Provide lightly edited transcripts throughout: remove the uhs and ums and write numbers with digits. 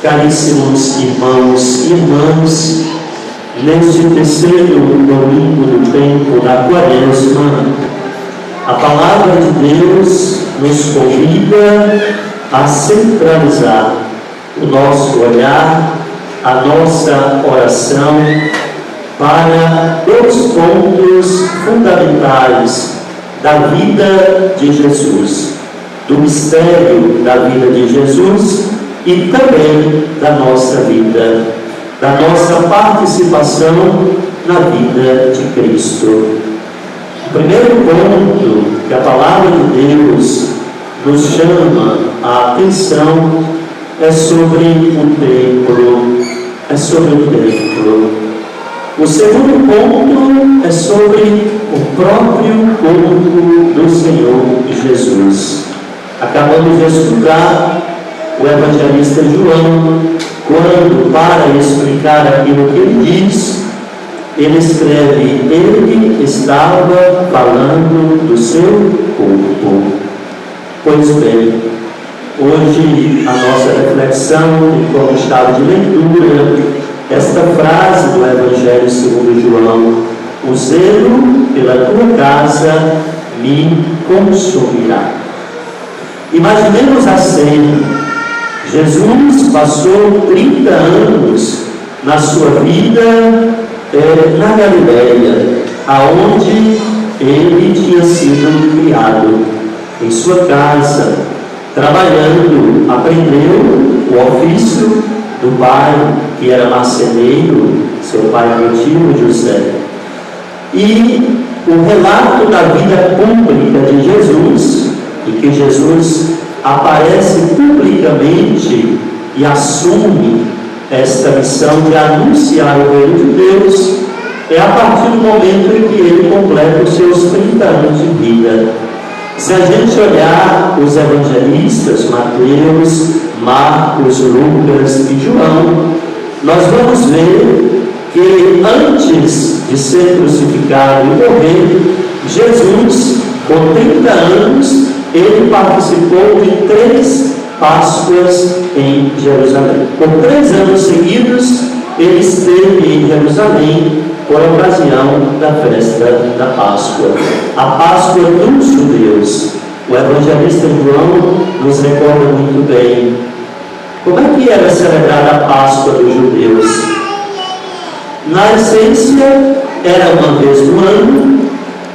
Caríssimos irmãos e irmãs, neste terceiro domingo do tempo da Quaresma, a palavra de Deus nos convida a centralizar o nosso olhar, a nossa oração para dois pontos fundamentais da vida de Jesus, do mistério da vida de Jesus e também da nossa vida, da nossa participação na vida de Cristo. O primeiro ponto que a palavra de Deus nos chama a atenção é sobre o templo. O segundo ponto é sobre o próprio corpo do Senhor Jesus. Acabamos de estudar o evangelista João, quando, para explicar aquilo que ele diz, ele escreve: ele estava falando do seu corpo. Pois bem, hoje a nossa reflexão e como chave de leitura, esta frase do Evangelho segundo João: o zelo pela tua casa me consumirá. Imaginemos a cena. Jesus passou 30 anos na sua vida na Galileia, aonde ele tinha sido criado, em sua casa, trabalhando, aprendeu o ofício do pai, que era marceneiro, seu pai adotivo José. E o relato da vida pública de Jesus, em que Jesus aparece publicamente e assume esta missão de anunciar o reino de Deus, é a partir do momento em que ele completa os seus 30 anos de vida. Se a gente olhar os evangelistas, Mateus, Marcos, Lucas e João, nós vamos ver que antes de ser crucificado e morrer, Jesus, com 30 anos, ele participou de 3 Páscoas em Jerusalém. Por 3 anos seguidos, ele esteve em Jerusalém por ocasião da festa da Páscoa, a Páscoa dos judeus. O evangelista João nos recorda muito bem como é que era celebrada a Páscoa dos judeus. Na essência, era uma vez no ano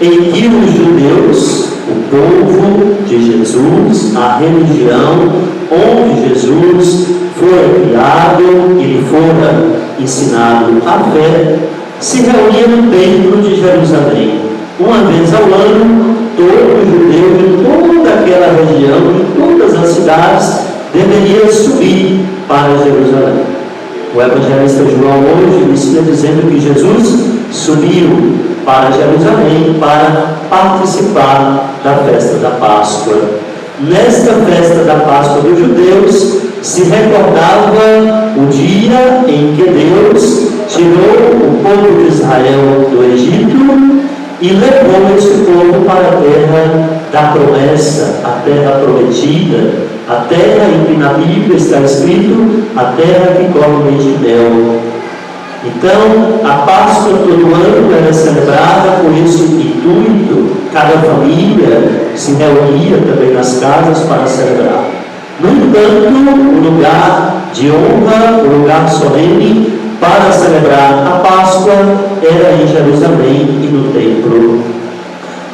em que os judeus, o povo de Jesus, a religião onde Jesus foi criado e lhe fora ensinado a fé, se reunia no templo de Jerusalém. Uma vez ao ano, todo judeu de toda aquela região, de todas as cidades, deveria subir para Jerusalém. O evangelista João hoje inicia dizendo que Jesus subiu para Jerusalém para participar da festa da Páscoa. Nesta festa da Páscoa dos judeus se recordava o dia em que Deus tirou o povo de Israel do Egito e levou esse povo para a terra da promessa, a terra prometida, a terra em que na Bíblia está escrito: a terra que corre leite e mel. Então, a Páscoa todo ano era celebrada com esse intuito. Cada família se reunia também nas casas para celebrar. No entanto, o lugar de honra, o lugar solene para celebrar a Páscoa era em Jerusalém e no templo.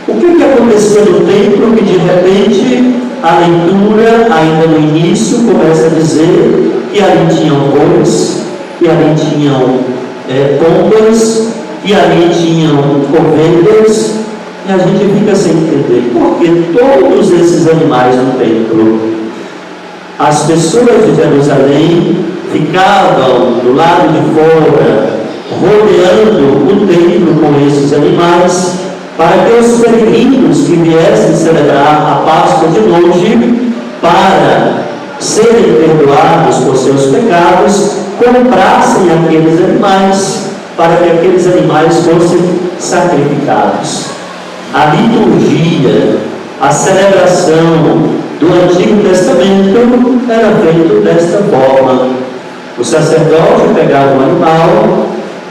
O que acontecia no templo que de repente a leitura, ainda no início, começa a dizer que ali tinham bois, que ali tinham pombas, que ali tinham ovelhas, e a gente fica sem entender por que todos esses animais no templo. As pessoas de Jerusalém ficavam do lado de fora, rodeando o templo com esses animais, para que os peregrinos que viessem celebrar a Páscoa de longe, para serem perdoados por seus pecados, comprassem aqueles animais, para que aqueles animais fossem sacrificados. A liturgia, a celebração do Antigo Testamento era feita desta forma. O sacerdote pegava o animal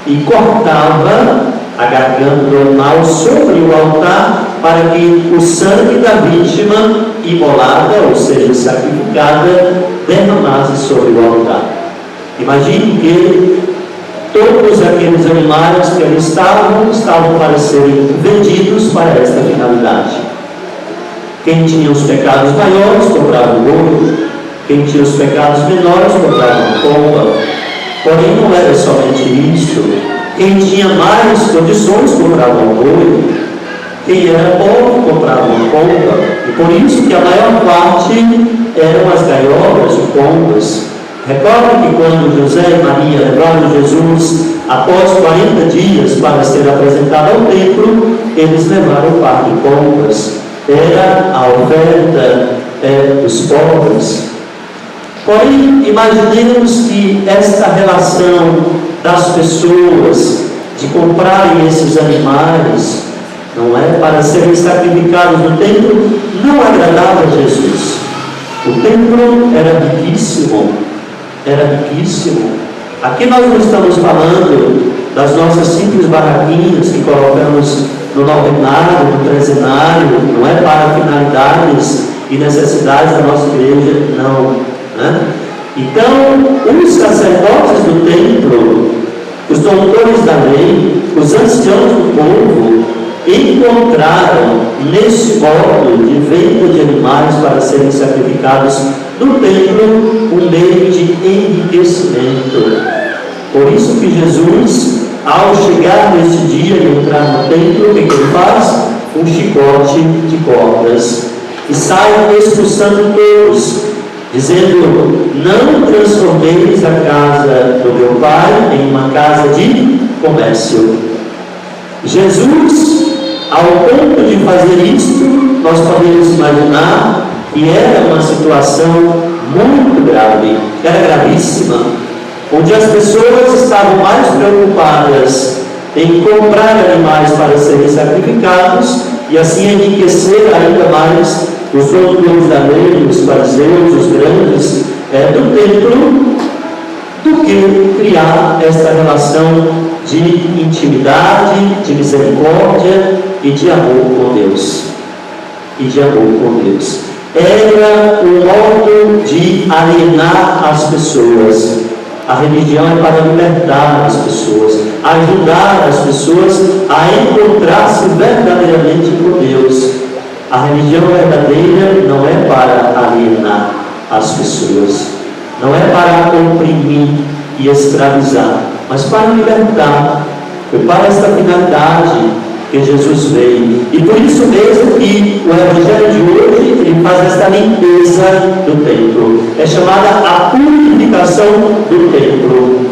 e cortava a garganta do animal sobre o altar, para que o sangue da vítima imolada, ou seja, sacrificada, derramasse sobre o altar. Imagine que todos aqueles animais que ali estavam para serem vendidos para esta finalidade. Quem tinha os pecados maiores comprava o boi, quem tinha os pecados menores comprava uma pomba. Porém, não era somente isto. Quem tinha mais condições comprava um boi, quem era pobre comprava uma pomba, e por isso que a maior parte eram as gaiolas de pombas. Recorda que quando José e Maria levaram Jesus após 40 dias para ser apresentado ao templo, eles levaram o par de pombas. Era a oferta dos pobres. Porém, imaginemos que esta relação das pessoas de comprarem esses animais, não é, para serem sacrificados no templo, não agradava a Jesus. O templo era riquíssimo. Aqui nós não estamos falando das nossas simples barraquinhas que colocamos no novenário, no trezenário, não é para finalidades e necessidades da nossa igreja, não. Né? Então, os sacerdotes do templo, os doutores da lei, os anciãos do povo, encontraram nesse modo de venda de animais para serem sacrificados no templo um meio de enriquecimento. Por isso que Jesus, ao chegar nesse dia e entrar no templo, o que ele faz? Um chicote de cordas, e sai expulsando todos, dizendo: não transformeis a casa do meu Pai em uma casa de comércio. Jesus, ao ponto de fazer isto, nós podemos imaginar que era uma situação muito grave, era gravíssima, onde as pessoas estavam mais preocupadas em comprar animais para serem sacrificados e assim enriquecer ainda mais os doutores da lei, os fariseus, os grandes do templo, do que criar esta relação de intimidade, de misericórdia e de amor com Deus. Era um modo de alienar as pessoas. A religião é para libertar as pessoas, ajudar as pessoas a encontrar-se verdadeiramente com Deus. A religião verdadeira não é para alienar as pessoas, não é para oprimir e escravizar, mas para libertar. Foi para esta finalidade que Jesus veio. E por isso mesmo que o Evangelho de hoje ele faz esta limpeza do templo. É chamada a purificação do templo.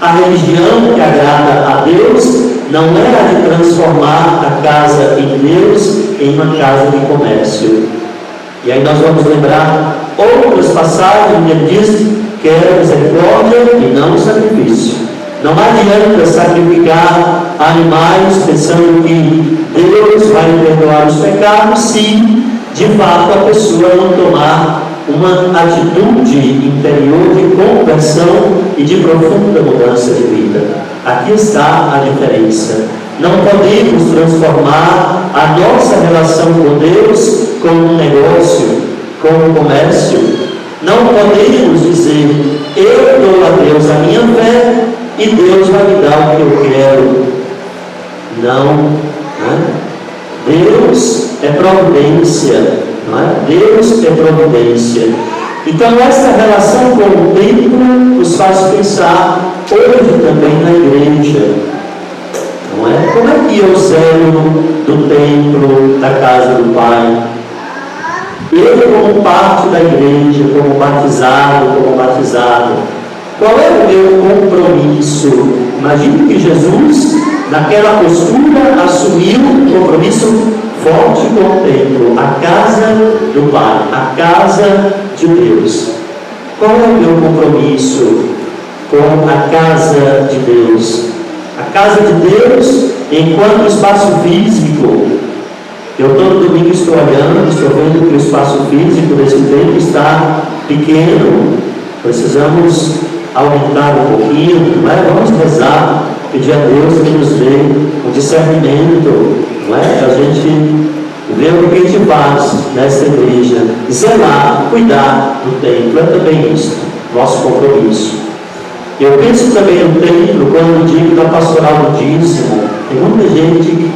A religião que agrada a Deus não é a de transformar a casa em Deus em uma casa de comércio. E aí nós vamos lembrar outras passagens onde ele diz: quero misericórdia e não sacrifício. Não adianta sacrificar animais pensando que Deus vai perdoar os pecados se de fato a pessoa não tomar uma atitude interior de conversão e de profunda mudança de vida. Aqui está a diferença. Não podemos transformar a nossa relação com Deus como um negócio, como um comércio. Não podemos dizer: eu dou a Deus a minha fé e Deus vai me dar o que eu quero. Não, né? Deus é providência, não é? Deus é providência. Então essa relação com o templo nos faz pensar hoje também na igreja, não é? Como é que eu zelo do templo, da casa do Pai? Eu, como parte da igreja, como batizado, qual é o meu compromisso? Imagine que Jesus, naquela postura, assumiu um compromisso forte com o templo, a casa do Pai, a casa de Deus. Qual é o meu compromisso com a casa de Deus? A casa de Deus, enquanto espaço físico. Eu todo domingo estou olhando, estou vendo que o espaço físico desse templo está pequeno. Precisamos aumentar um pouquinho, não é? Vamos rezar, pedir a Deus que nos dê um discernimento, não é? A gente vê o que a gente faz nessa igreja, zelar, cuidar do templo, é também isso, nosso compromisso. Eu penso também no templo, quando eu digo da pastoral do dízimo, tem muita gente que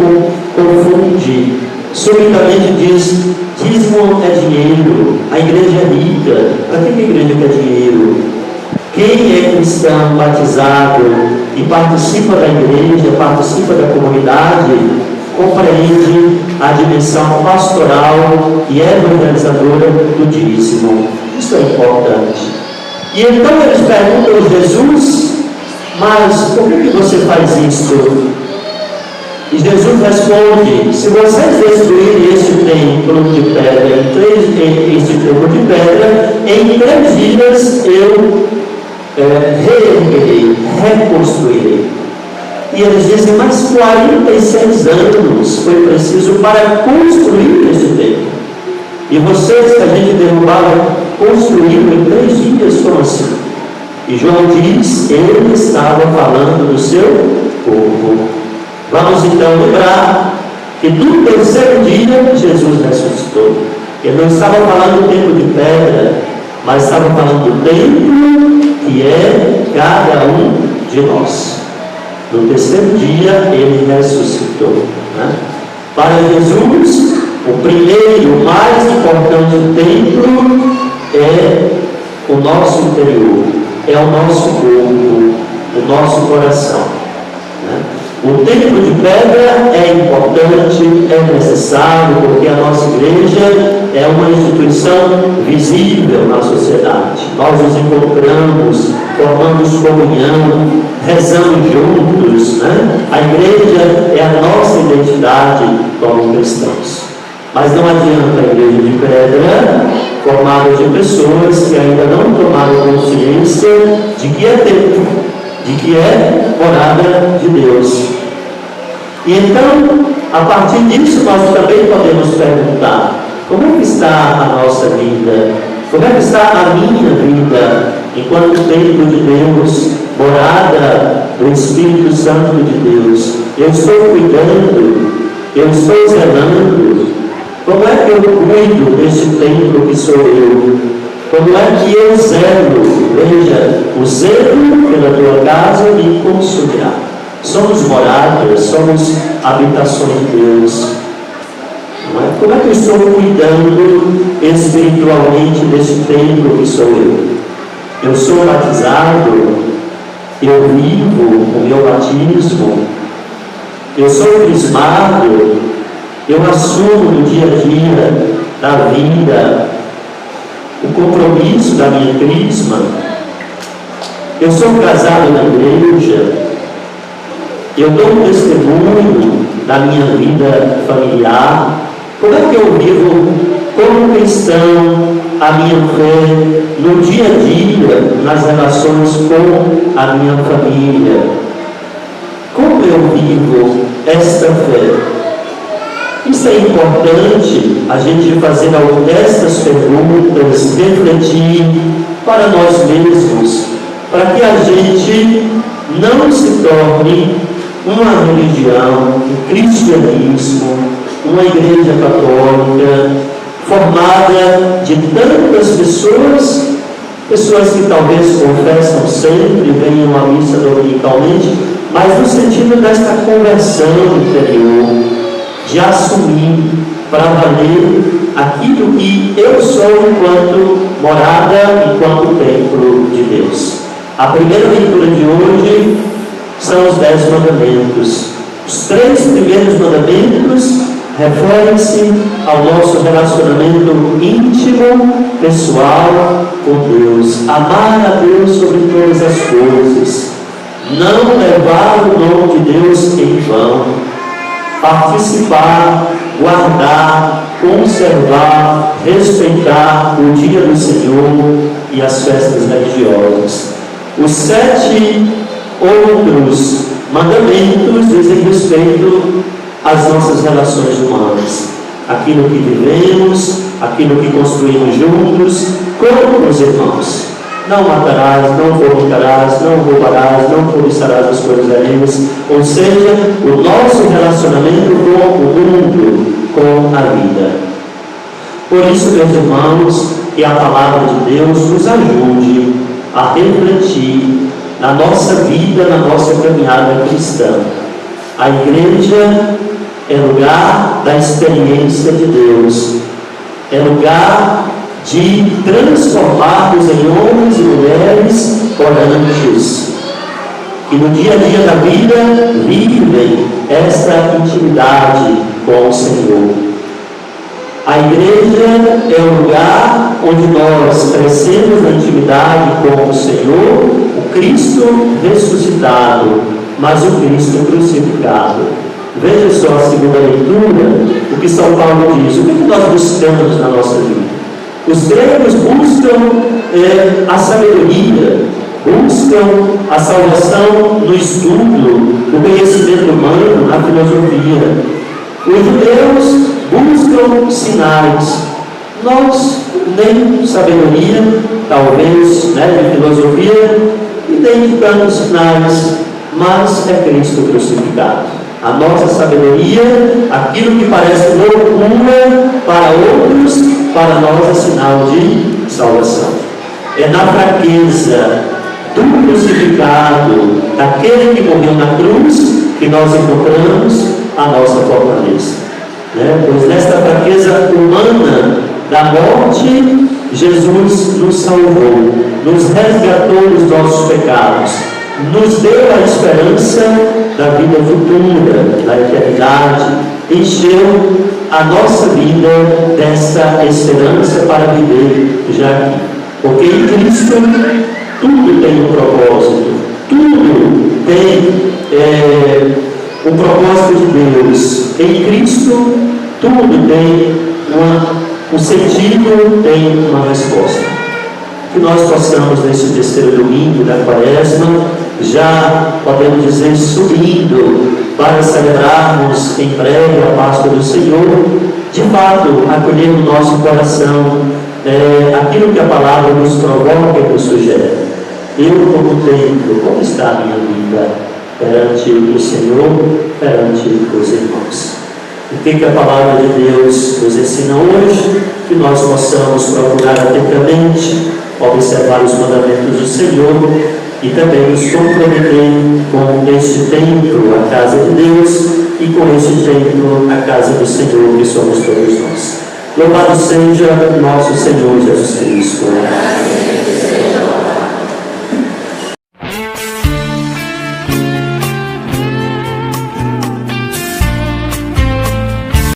confunde, subitamente diz, dízimo é dinheiro, a igreja é rica. Para que a igreja quer dinheiro? Quem é cristão, batizado e participa da igreja, participa da comunidade, compreende a dimensão pastoral e evangelizadora do dízimo. Isso é importante. E então eles perguntam a Jesus, mas por que você faz isso? E Jesus responde: se vocês destruírem este templo de pedra, em 3 dias eu reerguerei, reconstruirei. E eles dizem: mas 46 anos foi preciso para construir este templo. E vocês que a gente derrubava, construíram em 3 dias, como assim? E João diz: ele estava falando do seu corpo. Vamos então lembrar que no 3º dia Jesus ressuscitou. Ele não estava falando do templo de pedra, mas estava falando do templo que é cada um de nós. No 3º dia ele ressuscitou, né? Para Jesus, o primeiro, o mais importante templo é o nosso interior, é o nosso corpo, o nosso coração, né? O templo de pedra é importante, é necessário, porque a nossa igreja é uma instituição visível na sociedade. Nós nos encontramos, formamos comunhão, rezamos juntos, né? A igreja é a nossa identidade como cristãos. Mas não adianta a igreja de pedra, formada de pessoas que ainda não tomaram consciência de que é templo, de que é morada de Deus. E então, a partir disso, nós também podemos perguntar: como é que está a nossa vida? Como é que está a minha vida enquanto templo de Deus, morada do Espírito Santo de Deus? Eu estou cuidando, eu estou zelando. Como é que eu cuido deste templo que sou eu? Como é que eu zelo? Veja, o zelo pela tua casa me consumirá. Somos moradas, somos habitações de Deus. Não é? Como é que eu estou cuidando espiritualmente desse templo que sou eu? Eu sou batizado, eu vivo o meu batismo, eu sou crismado, eu assumo no dia a dia da vida o compromisso da minha crisma, eu sou casado na igreja, eu dou um testemunho da minha vida familiar. Como é que eu vivo como cristão a minha fé no dia a dia, nas relações com a minha família? Como eu vivo esta fé? Isso é importante a gente fazer estas perguntas, refletir para nós mesmos, para que a gente não se torne uma religião, um cristianismo, uma igreja católica formada de tantas pessoas que talvez confessam sempre, venham à missa dominicalmente, mas no sentido desta conversão interior, de assumir para valer aquilo que eu sou enquanto morada, enquanto templo de Deus. A primeira leitura de hoje são os 10 mandamentos. Os 3 primeiros mandamentos referem-se ao nosso relacionamento íntimo, pessoal com Deus. Amar a Deus sobre todas as coisas. Não levar o nome de Deus em vão. Participar, guardar, conservar, respeitar o dia do Senhor e as festas religiosas. Os 7 outros mandamentos dizem respeito às nossas relações humanas, aquilo que vivemos, aquilo que construímos juntos, como os irmãos. não matarás, não fornicarás, não roubarás, não cobiçarás as coisas alheias, ou seja, o nosso relacionamento com o mundo, com a vida. Por isso, meus irmãos, que a palavra de Deus nos ajude a refletir na nossa vida, na nossa caminhada cristã. A igreja é lugar da experiência de Deus, é lugar de transformarmos em homens e mulheres orantes, que no dia a dia da vida vivem esta intimidade com o Senhor. A igreja é o lugar onde nós crescemos na intimidade com o Senhor, o Cristo ressuscitado, mas o Cristo crucificado. Veja só a segunda leitura, o que São Paulo diz. O que nós buscamos na nossa vida? Os gregos buscam a sabedoria, buscam a salvação no estudo, no conhecimento humano, na filosofia. Os judeus buscam sinais. Nós nem sabedoria, talvez, de filosofia, e nem de tantos sinais, mas é Cristo crucificado. A nossa sabedoria, aquilo que parece loucura para outros, para nós é sinal de salvação. É na fraqueza do crucificado, daquele que morreu na cruz, que nós encontramos a nossa fortaleza. Pois nesta fraqueza humana da morte, Jesus nos salvou, nos resgatou dos nossos pecados, nos deu a esperança da vida futura, da eternidade, encheu a nossa vida dessa esperança para viver já aqui. Porque em Cristo tudo tem um propósito, tudo tem o propósito de Deus. Em Cristo tudo tem um sentido, tem uma resposta. Que nós possamos, nesse terceiro domingo da Quaresma, já podemos dizer, subindo para celebrarmos em breve a Páscoa do Senhor, de fato, acolher no nosso coração aquilo que a palavra nos provoca e nos sugere. Eu, como templo, como está a minha vida perante o Senhor, perante os irmãos? O que a palavra de Deus nos ensina hoje? Que nós possamos procurar atentamente observar os mandamentos do Senhor e também nos comprometer com este templo, a casa de Deus, e com este templo, a casa do Senhor, que somos todos nós. Louvado seja nosso Senhor Jesus Cristo.